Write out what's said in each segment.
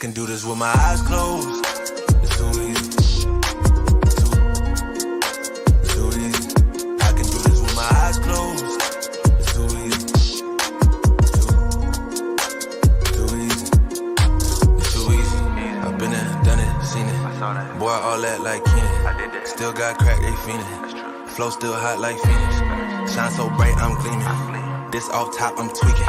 can do this with my eyes closed. It's too easy. Too easy. I can do this with my eyes closed. It's too easy. Too easy. It's too easy. I've been there, done it, seen it. Boy, all that like Keenan. Still got crack, they fiendin'. Flow still hot like Phoenix. Shine so bright, I'm gleaming. This off top, I'm tweaking.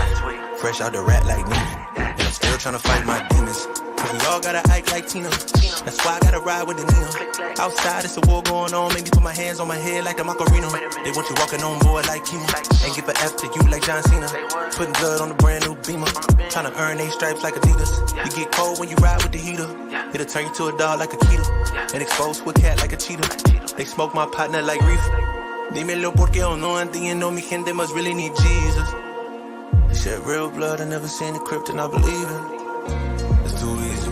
Fresh out the rat like Nina. And I'm still tryna fight my demons. Cause we all gotta act like Tina. That's why I gotta ride with the Nina. Outside, it's a war going on. Make me put my hands on my head like the Macarena. They want you walking on board like Kima. Ain't give a F to you like John Cena. Putting blood on the brand new Beamer. Tryna earn they stripes like Adidas. You get cold when you ride with the heater. It'll turn you to a dog like a Keeta. And expose to a cat like a cheetah. They smoke my partner like reefer. Dímelo porque yo no entiendo. Mi gente must really need Jesus. They shed real blood. I never seen the crypt and I believe it. It's too easy.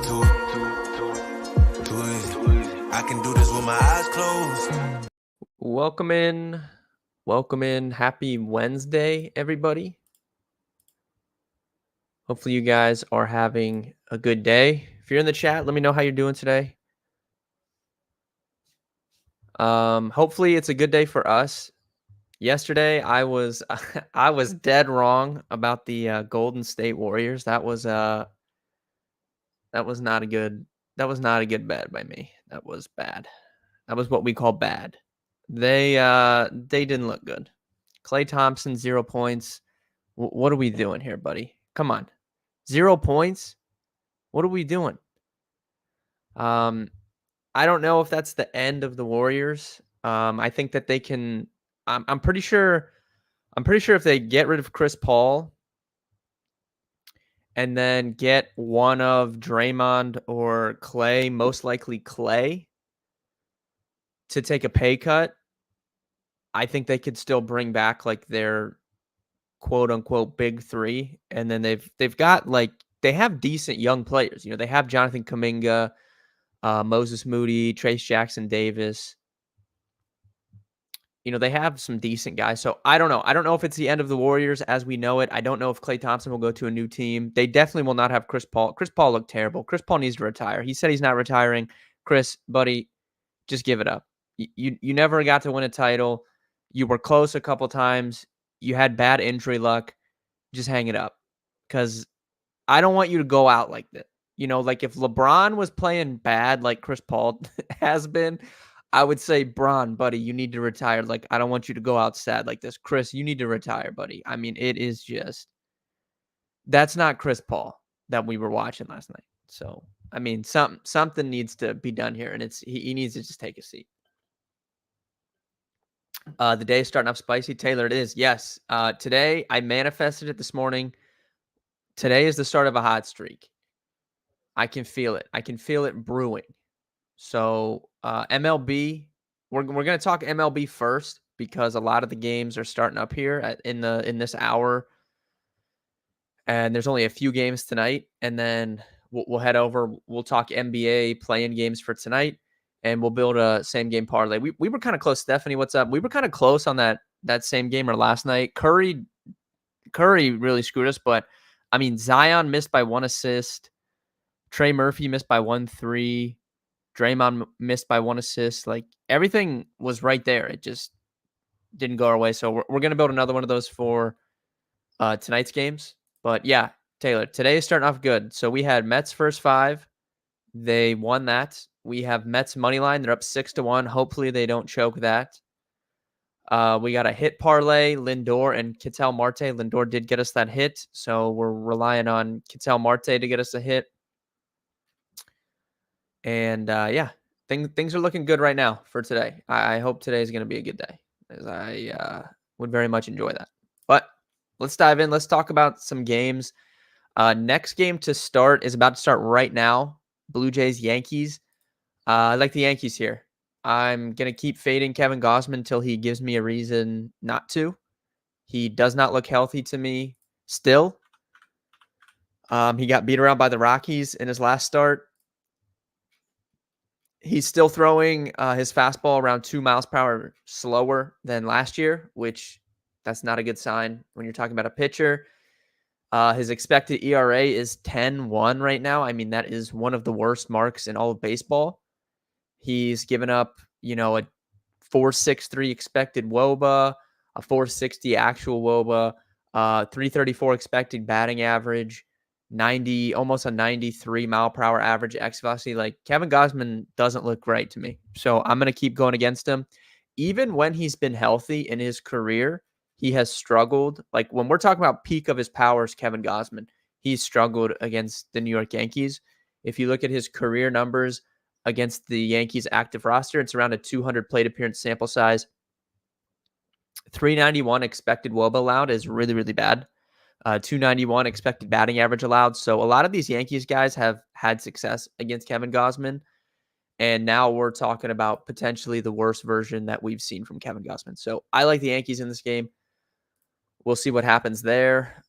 Too easy. I can do this with my eyes closed. Welcome in. Happy Wednesday, everybody. Hopefully you guys are having a good day. If you're in the chat, let me know how you're doing today. Hopefully it's a good day for us. Yesterday I was dead wrong about the Golden State Warriors. That was not a good bet by me. That was bad. That was what we call bad. They didn't look good. Klay Thompson, 0 points. What are we doing here, buddy? Come on. 0 points? What are we doing? I don't know if that's the end of the Warriors. I think that they can. I'm pretty sure if they get rid of Chris Paul and then get one of Draymond or Klay, most likely Klay, to take a pay cut, I think they could still bring back like their quote unquote big three. And then they've got they have decent young players. You know, they have Jonathan Kuminga, Moses Moody, Trace Jackson Davis. You know, they have some decent guys. So I don't know. I don't know if it's the end of the Warriors as we know it. I don't know if Klay Thompson will go to a new team. They definitely will not have Chris Paul. Chris Paul looked terrible. Chris Paul needs to retire. He said he's not retiring. Chris, buddy, just give it up. You never got to win a title. You were close a couple times. You had bad injury luck. Just hang it up. Because I don't want you to go out like that. You know, like if LeBron was playing bad like Chris Paul has been, I would say, Bron, buddy, you need to retire. Like, I don't want you to go out sad like this. Chris, you need to retire, buddy. I mean, it is just, that's not Chris Paul that we were watching last night. So, I mean, something needs to be done here, and he needs to just take a seat. The day is starting off spicy. Taylor, it is. Yes. Today, I manifested it this morning. Today is the start of a hot streak. I can feel it. I can feel it brewing. So MLB, we're going to talk MLB first because a lot of the games are starting up here in this hour, and there's only a few games tonight, and then we'll head over. We'll talk NBA play-in games for tonight, and we'll build a same game parlay. We were kind of close. Stephanie, what's up? We were kind of close on that same gamer last night. Curry really screwed us, but I mean Zion missed by 1 assist. Trey Murphy missed by 1-3. Draymond missed by 1 assist. Like, everything was right there. It just didn't go our way. So we're going to build another one of those for tonight's games. But yeah, Taylor, today is starting off good. So we had Mets first 5. They won that. We have Mets money line. They're up 6-1. Hopefully they don't choke that. We got a hit parlay, Lindor and Ketel Marte. Lindor did get us that hit. So we're relying on Ketel Marte to get us a hit. And yeah, things are looking good right now for today. I hope today is going to be a good day, as I would very much enjoy that. But let's dive in. Let's talk about some games. Next game to start is about to start right now. Blue Jays, Yankees. I like the Yankees here. I'm going to keep fading Kevin Gausman until he gives me a reason not to. He does not look healthy to me still. He got beat around by the Rockies in his last start. He's still throwing his fastball around 2 miles per hour slower than last year, which that's not a good sign when you're talking about a pitcher. His expected ERA is 10.1 right now. I mean, that is one of the worst marks in all of baseball. He's given up, a 4.63 expected WOBA, a 4.60 actual WOBA, 3.34 expected batting average, 90, almost a 93 mile per hour average X velocity. Like, Kevin Gausman doesn't look great to me. So I'm going to keep going against him. Even when he's been healthy in his career, he has struggled. Like, when we're talking about peak of his powers, Kevin Gausman, he's struggled against the New York Yankees. If you look at his career numbers against the Yankees active roster, it's around a 200 plate appearance sample size. 391 expected WOBA allowed is really, really bad. 291 expected batting average allowed. So a lot of these Yankees guys have had success against Kevin Gausman. And now we're talking about potentially the worst version that we've seen from Kevin Gausman. So I like the Yankees in this game. We'll see what happens there.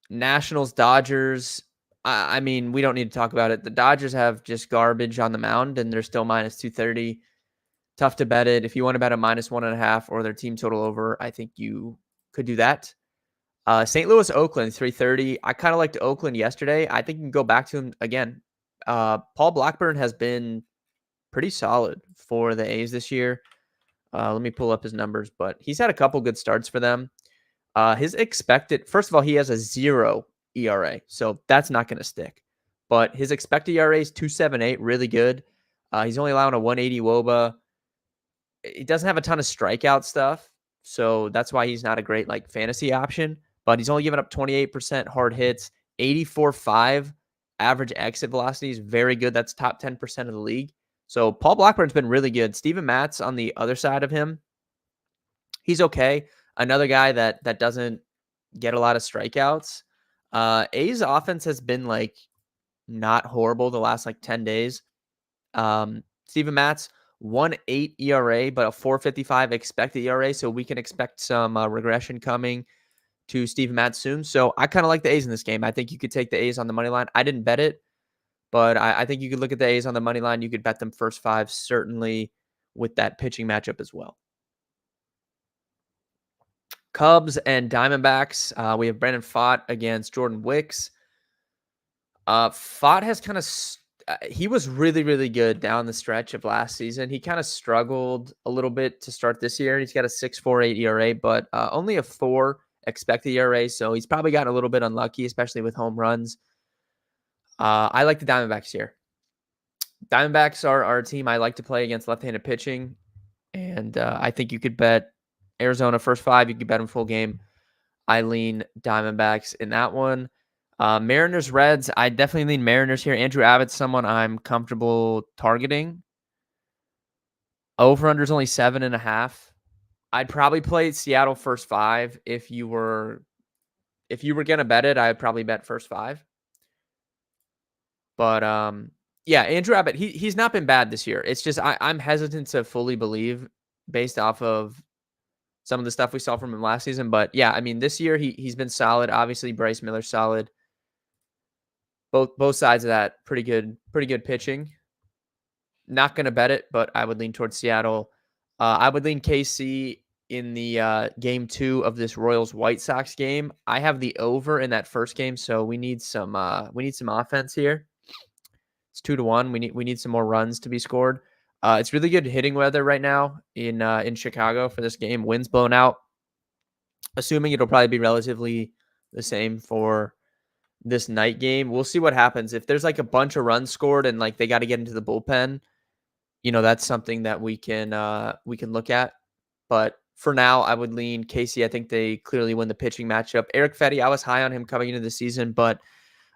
Nationals, Dodgers. I mean, we don't need to talk about it. The Dodgers have just garbage on the mound, and they're still minus 230. Tough to bet it. If you want to bet a minus 1.5 or their team total over, I think you could do that. St. Louis, Oakland, 330. I kind of liked Oakland yesterday. I think you can go back to him again. Paul Blackburn has been pretty solid for the A's this year. Let me pull up his numbers, but he's had a couple good starts for them. His expected, first of all, he has a 0 ERA, so that's not going to stick. But his expected ERA is 2.78, really good. He's only allowing a 180 WOBA. He doesn't have a ton of strikeout stuff, so that's why he's not a great fantasy option. But he's only given up 28% hard hits, 84.5 average exit velocity is very good. That's top 10% of the league. So Paul Blackburn's been really good. Steven Matz on the other side of him, he's okay. Another guy that doesn't get a lot of strikeouts. A's offense has been not horrible the last 10 days. Steven Matz, 1.8 ERA, but a 4.55 expected ERA. So we can expect some regression coming to Steven Matz soon. So I kind of like the A's in this game. I think you could take the A's on the money line. I didn't bet it, but I think you could look at the A's on the money line. You could bet them first 5, certainly with that pitching matchup as well. Cubs and Diamondbacks. We have Brandon Pfaadt against Jordan Wicks. Pfaadt has kind of he was really, really good down the stretch of last season. He kind of struggled a little bit to start this year. He's got a 6.48 ERA, but only a 4 expected ERA. So he's probably gotten a little bit unlucky, especially with home runs. I like the Diamondbacks here. Diamondbacks are a team I like to play against left-handed pitching. And I think you could bet Arizona first 5. You could bet them full game. I lean Diamondbacks in that one. Mariners, Reds. I definitely lean Mariners here. Andrew Abbott's someone I'm comfortable targeting. Over-under is only 7.5. I'd probably play Seattle first 5. If you were gonna bet it, I'd probably bet first 5. But yeah, Andrew Abbott, he's not been bad this year. It's just I'm hesitant to fully believe based off of some of the stuff we saw from him last season. But yeah, I mean, this year he's been solid. Obviously, Bryce Miller's solid. Both sides of that, pretty good pitching. Not gonna bet it, but I would lean towards Seattle. I would lean KC in the game 2 of this Royals White Sox game. I have the over in that first game, so we need some offense here. It's 2-1. We need some more runs to be scored. It's really good hitting weather right now in Chicago for this game. Wind's blown out. Assuming it'll probably be relatively the same for this night game. We'll see what happens. If there's a bunch of runs scored and they got to get into the bullpen, that's something that we can look at. But for now, I would lean KC. I think they clearly win the pitching matchup. Eric Fetty, I was high on him coming into the season, but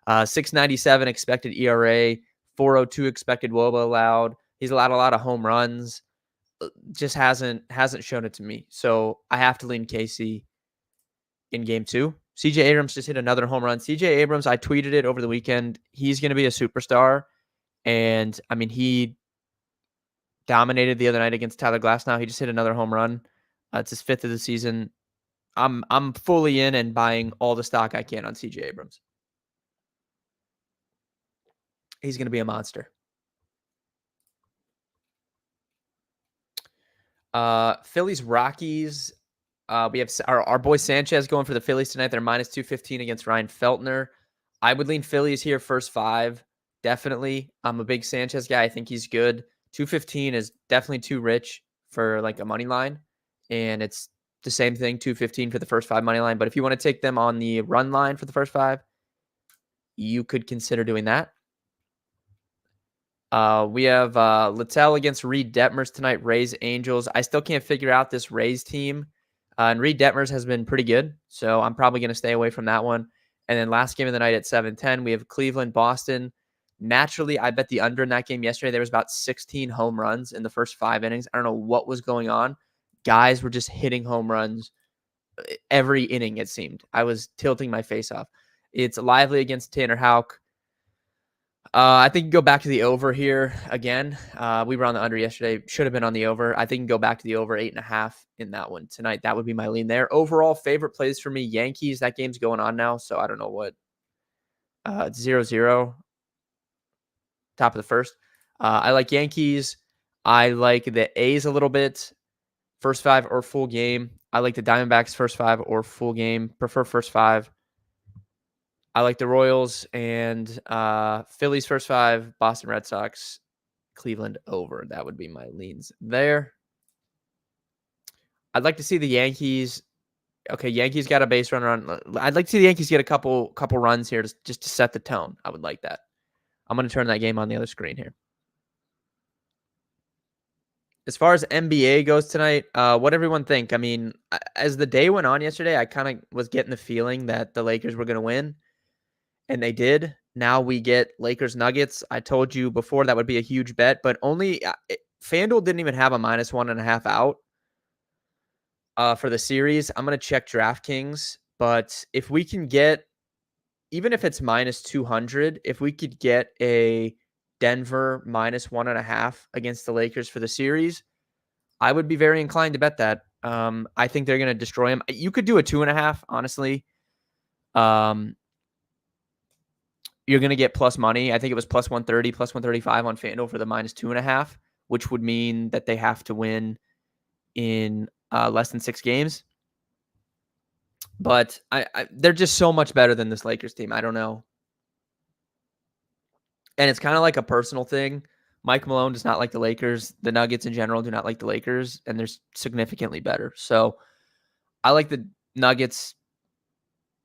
6.97 expected ERA, 4.02 expected WOBA allowed. He's allowed a lot of home runs. Just hasn't shown it to me. So I have to lean KC in game 2. CJ Abrams just hit another home run. CJ Abrams, I tweeted it over the weekend. He's going to be a superstar. And I mean, he dominated the other night against Tyler Glasnow. He just hit another home run. It's his 5th of the season. I'm fully in and buying all the stock I can on CJ Abrams. He's going to be a monster. Phillies, Rockies. We have our boy Sanchez going for the Phillies tonight. They're minus 215 against Ryan Feltner. I would lean Phillies here first 5. Definitely. I'm a big Sanchez guy. I think he's good. 215 is definitely too rich for like a money line. And it's the same thing, 215 for the first 5 money line. But if you want to take them on the run line for the first 5, you could consider doing that. We have Littell against Reed Detmers tonight. Rays, Angels. I still can't figure out this Rays team. And Reed Detmers has been pretty good, so I'm probably going to stay away from that one. And then last game of the night at 7:10, we have Cleveland, Boston. Naturally, I bet the under in that game yesterday. There was about 16 home runs in the first 5 innings. I don't know what was going on. Guys were just hitting home runs every inning, it seemed. I was tilting my face off. It's Lively against Tanner Houck. I think you go back to the over here again. We were on the under yesterday. Should have been on the over. I think you can go back to the over 8.5 in that one tonight. That would be my lean there. Overall, favorite plays for me, Yankees. That game's going on now, so I don't know what. It's 0-0. Top of the first. I like Yankees. I like the A's a little bit. First 5 or full game. I like the Diamondbacks first 5 or full game. Prefer first 5. I like the Royals and Phillies first 5, Boston Red Sox, Cleveland over. That would be my leans there. I'd like to see the Yankees. Okay, Yankees got a base runner on. I'd like to see the Yankees get a couple runs here just to set the tone. I would like that. I'm going to turn that game on the other screen here. As far as NBA goes tonight, what everyone think? I mean, as the day went on yesterday, I kind of was getting the feeling that the Lakers were going to win. And they did. Now we get Lakers Nuggets. I told you before that would be a huge bet, but only FanDuel didn't even have a minus 1.5 out for the series. I'm going to check DraftKings, but if we can get, even if it's minus 200, if we could get a Denver minus 1.5 against the Lakers for the series, I would be very inclined to bet that. I think they're going to destroy them. You could do a 2.5, honestly. You're going to get plus money. I think it was plus 130, plus 135 on FanDuel for the minus 2.5, which would mean that they have to win in less than 6 games. But they're just so much better than this Lakers team. I don't know. And it's kind of like a personal thing. Mike Malone does not like the Lakers. The Nuggets in general do not like the Lakers, and they're significantly better. So I like the Nuggets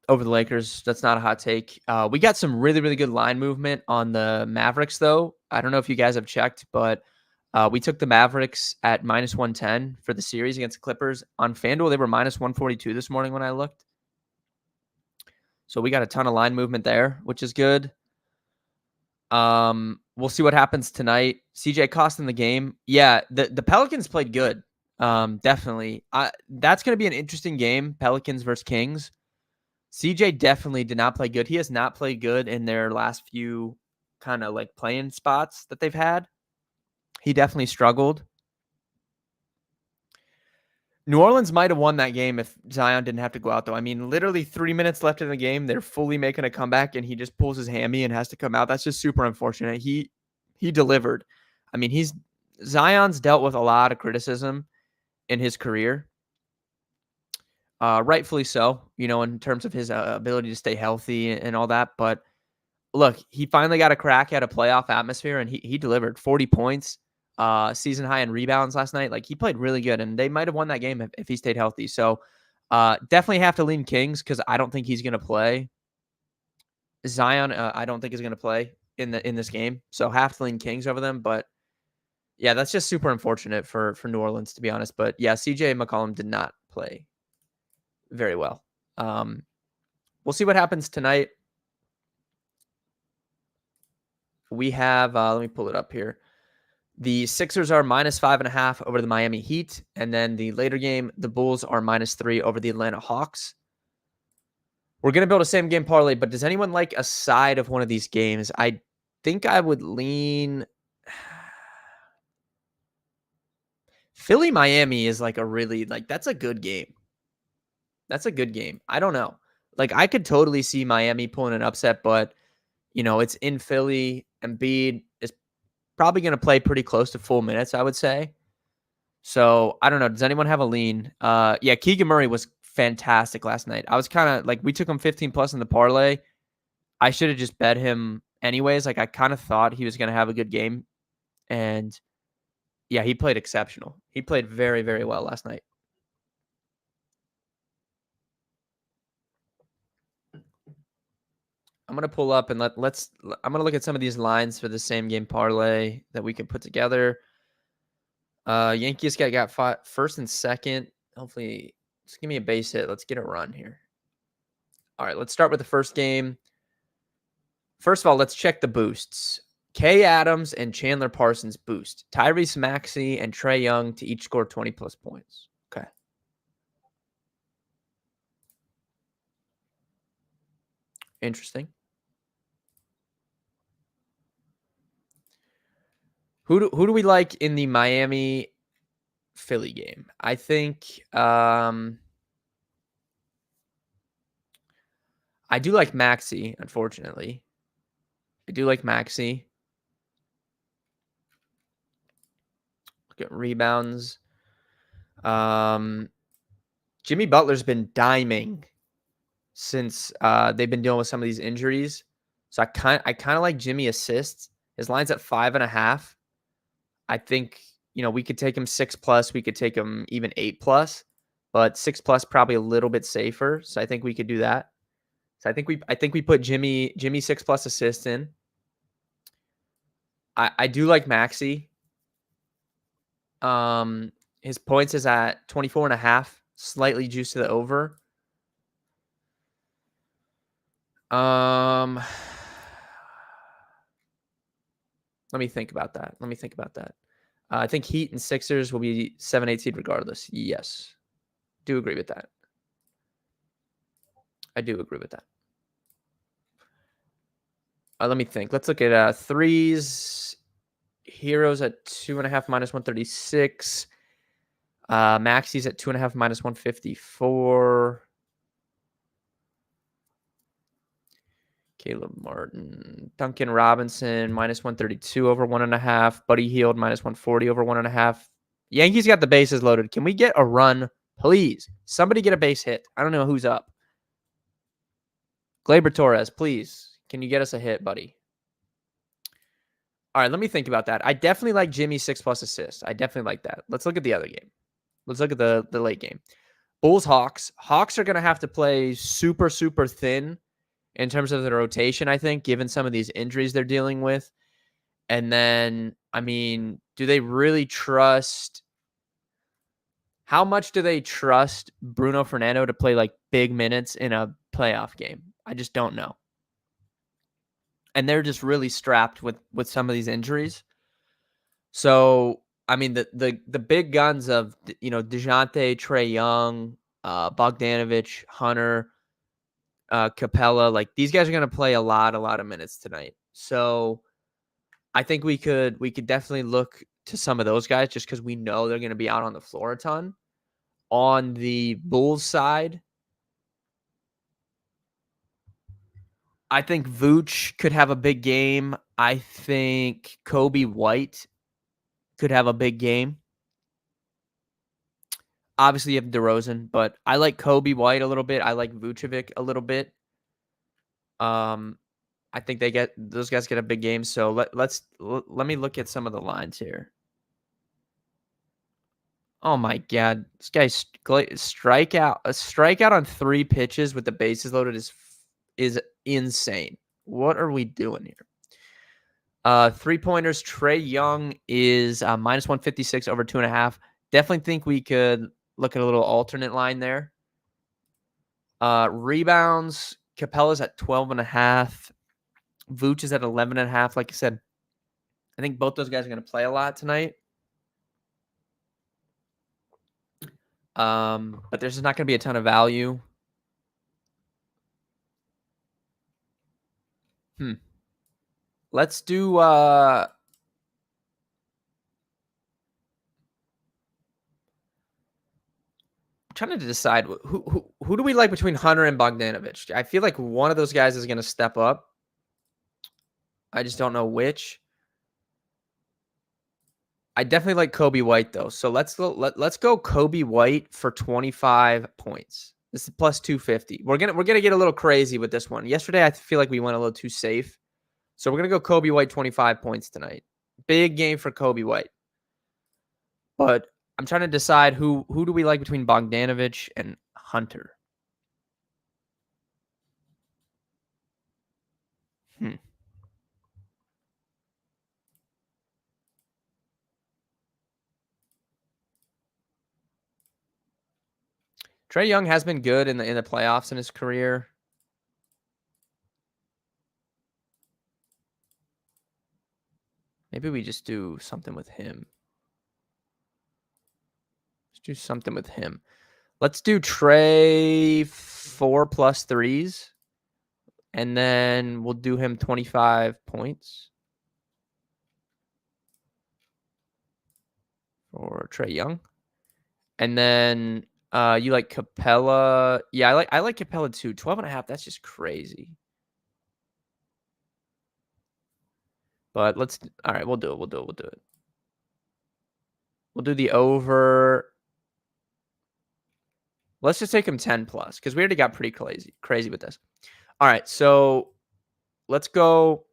over the Lakers. That's not a hot take. We got some really, really good line movement on the Mavericks, though. I don't know if you guys have checked, but we took the Mavericks at minus 110 for the series against the Clippers. On FanDuel, they were minus 142 this morning when I looked. So we got a ton of line movement there, which is good. We'll see what happens tonight. CJ Cost in the game. Yeah, the Pelicans played good. Definitely. That's going to be an interesting game, Pelicans versus Kings. CJ definitely did not play good. He has not played good in their last few kind of like playing spots that they've had. He definitely struggled. New Orleans might have won that game if Zion didn't have to go out, though. I mean, literally 3 minutes left in the game. They're fully making a comeback, and he just pulls his hammy and has to come out. That's just super unfortunate. He delivered. I mean, Zion's dealt with a lot of criticism in his career. Rightfully so, in terms of his ability to stay healthy and all that. But look, he finally got a crack at a playoff atmosphere, and he delivered 40 points, season high in rebounds last night. Like, he played really good, and they might have won that game if he stayed healthy. So definitely have to lean Kings because I don't think he's going to play. Zion, I don't think is going to play in this game. So have to lean Kings over them. But yeah, that's just super unfortunate for New Orleans, to be honest. But yeah, CJ McCollum did not play very well. We'll see what happens tonight. We have, let me pull it up here. The Sixers are minus 5.5 over the Miami Heat. And then the later game, the Bulls are minus 3 over the Atlanta Hawks. We're going to build a same game parlay, but does anyone like a side of one of these games? I think I would lean. Philly Miami is like that's a good game. That's a good game. I don't know. Like, I could totally see Miami pulling an upset, but it's in Philly. Embiid is probably going to play pretty close to full minutes, I would say. So I don't know. Does anyone have a lean? Yeah, Keegan Murray was fantastic last night. I was kind of like, we took him 15 plus in the parlay. I should have just bet him anyways. Like I kind of thought he was going to have a good game. And yeah, he played exceptional. He played very, very well last night. I'm going to pull up and I'm going to look at some of these lines for the same game parlay that we can put together. Yankees got first and second. Hopefully, just give me a base hit. Let's get a run here. All right, let's start with the first game. First of all, let's check the boosts. Kay Adams and Chandler Parsons boost. Tyrese Maxey and Trae Young to each score 20 plus points. Okay. Interesting. Who do we like in the Miami Philly game? I think I do like Maxey, unfortunately. I do like Maxey. Look at rebounds. Jimmy Butler's been diming since they've been dealing with some of these injuries. So I kind of like Jimmy assists. His line's at 5.5. I think, we could take him 6 plus. We could take him even 8 plus, but 6 plus probably a little bit safer. So I think we could do that. So I think we put Jimmy 6 plus assists in. I do like Maxey. His points is at 24.5, slightly juiced to the over. Let me think about that. I think Heat and Sixers will be 7-8 seed regardless. Yes. Do agree with that. I do agree with that. Let me think. Let's look at threes. Heroes at 2.5 minus 136. Maxey's at 2.5 minus 154. Caleb Martin, Duncan Robinson, minus 132 over 1.5. Buddy Hield, minus 140 over 1.5. Yankees got the bases loaded. Can we get a run, please? Somebody get a base hit. I don't know who's up. Gleyber Torres, please. Can you get us a hit, buddy? All right, let me think about that. I definitely like Jimmy 6 plus assists. I definitely like that. Let's look at the other game. Let's look at the late game. Bulls, Hawks. Hawks are going to have to play super, super thin in terms of the rotation, I think, given some of these injuries they're dealing with. And then, do they really trust... How much do they trust Bruno Fernando to play like big minutes in a playoff game? I just don't know. And they're just really strapped with some of these injuries. So, the big guns of, DeJounte, Trae Young, Bogdanovich, Hunter, Capella, like these guys are going to play a lot of minutes tonight. So I think we could definitely look to some of those guys just because we know they're going to be out on the floor a ton. On the Bulls side, I think Vooch could have a big game. I think Kobe White could have a big game. Obviously, you have DeRozan, but I like Kobe White a little bit. I like Vucevic a little bit. I think those guys get a big game. So let me look at some of the lines here. Oh my God, this guy's a strikeout on 3 pitches with the bases loaded is insane. What are we doing here? 3-pointers. Trae Young is minus 156 over 2.5. Definitely think we could look at a little alternate line there. Rebounds. Capella's at 12.5. Vooch is at 11.5. Like I said, I think both those guys are going to play a lot tonight. But there's just not going to be a ton of value. Let's do I'm trying to decide who do we like between Hunter and Bogdanovich. I feel like one of those guys is going to step up. I just don't know which. I definitely like Kobe White though. So let's go Kobe White for 25 points. This is plus 250. We're gonna get a little crazy with this one. Yesterday, I feel like we went a little too safe. So we're gonna go Kobe White 25 points tonight. Big game for Kobe White. But I'm trying to decide who do we like between Bogdanovich and Hunter. Trae Young has been good in the playoffs in his career. Maybe we just do something with him. Let's do something with him. Let's do Trae 4+ threes. And then we'll do him 25 points for Trae Young. And then you like Capella. Yeah, I like Capella too. 12.5, that's just crazy. But all right, we'll do it. We'll do it. We'll do the over. Let's just take him 10+, because we already got pretty crazy with this. All right, so let's go.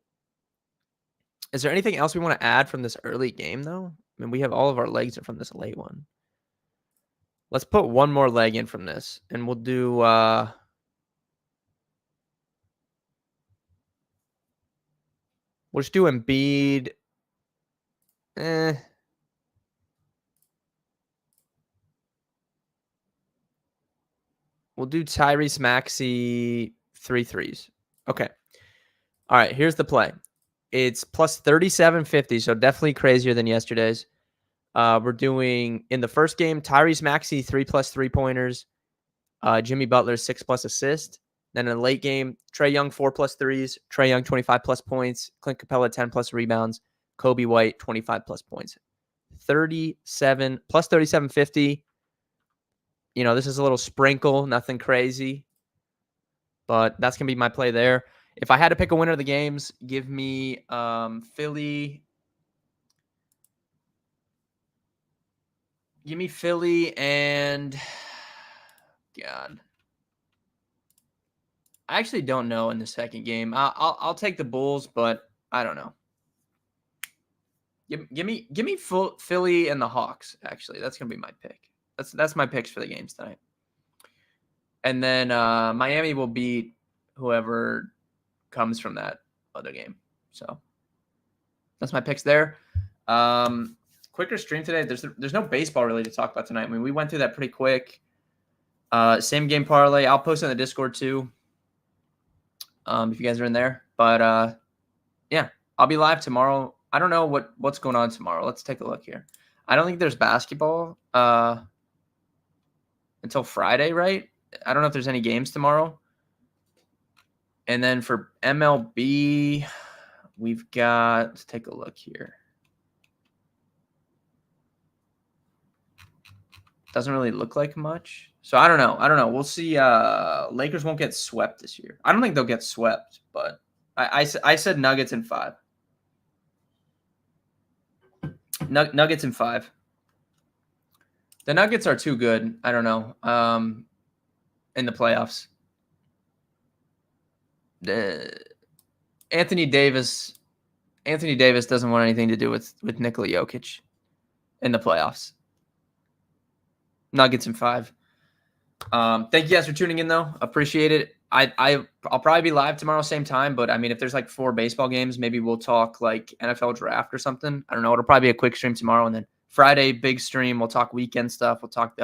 Is there anything else we want to add from this early game, though? I mean, we have all of our legs from this late one. Let's put one more leg in from this, and we'll do we'll just do Embiid. We'll do Tyrese Maxey 3 threes. Okay. All right, here's the play. It's plus 37.50, so definitely crazier than yesterday's. We're doing, in the first game, Tyrese Maxey 3+ three-pointers. Jimmy Butler 6+ assists. Then in the late game, Trae Young 4+ threes. Trae Young 25+ points. Clint Capella 10+ rebounds. Kobe White 25+ points. 37.50. You know, this is a little sprinkle, nothing crazy. But that's going to be my play there. If I had to pick a winner of the games, give me Philly. Give me Philly and God. I actually don't know in the second game. I'll take the Bulls, but I don't know. Give me full Philly and the Hawks. Actually, that's gonna be my pick. That's my picks for the games tonight. And then Miami will beat whoever comes from that other game. So that's my picks there. Quicker stream today. There's no baseball really to talk about tonight. I mean, we went through that pretty quick. Same game parlay. I'll post on the Discord too. If you guys are in there. But yeah, I'll be live tomorrow. I don't know what's going on tomorrow. Let's take a look here. I don't think there's basketball until Friday, right? I don't know if there's any games tomorrow. And then for MLB, we've got, let's take a look here. Doesn't really look like much. So I don't know. We'll see. Lakers won't get swept this year. I don't think they'll get swept, but I said Nuggets in 5. Nuggets in 5. The Nuggets are too good. I don't know. In the playoffs. Anthony Davis doesn't want anything to do with Nikola Jokic in the playoffs. Nuggets in 5. Thank you guys for tuning in, though. Appreciate it. I'll probably be live tomorrow, same time. But I mean, if there's like 4 baseball games, maybe we'll talk like NFL draft or something. I don't know. It'll probably be a quick stream tomorrow, and then Friday big stream. We'll talk weekend stuff. We'll talk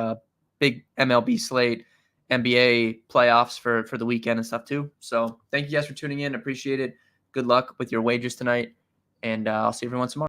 big MLB slate, NBA playoffs for the weekend and stuff too. So thank you guys for tuning in. Appreciate it. Good luck with your wagers tonight, and I'll see everyone tomorrow.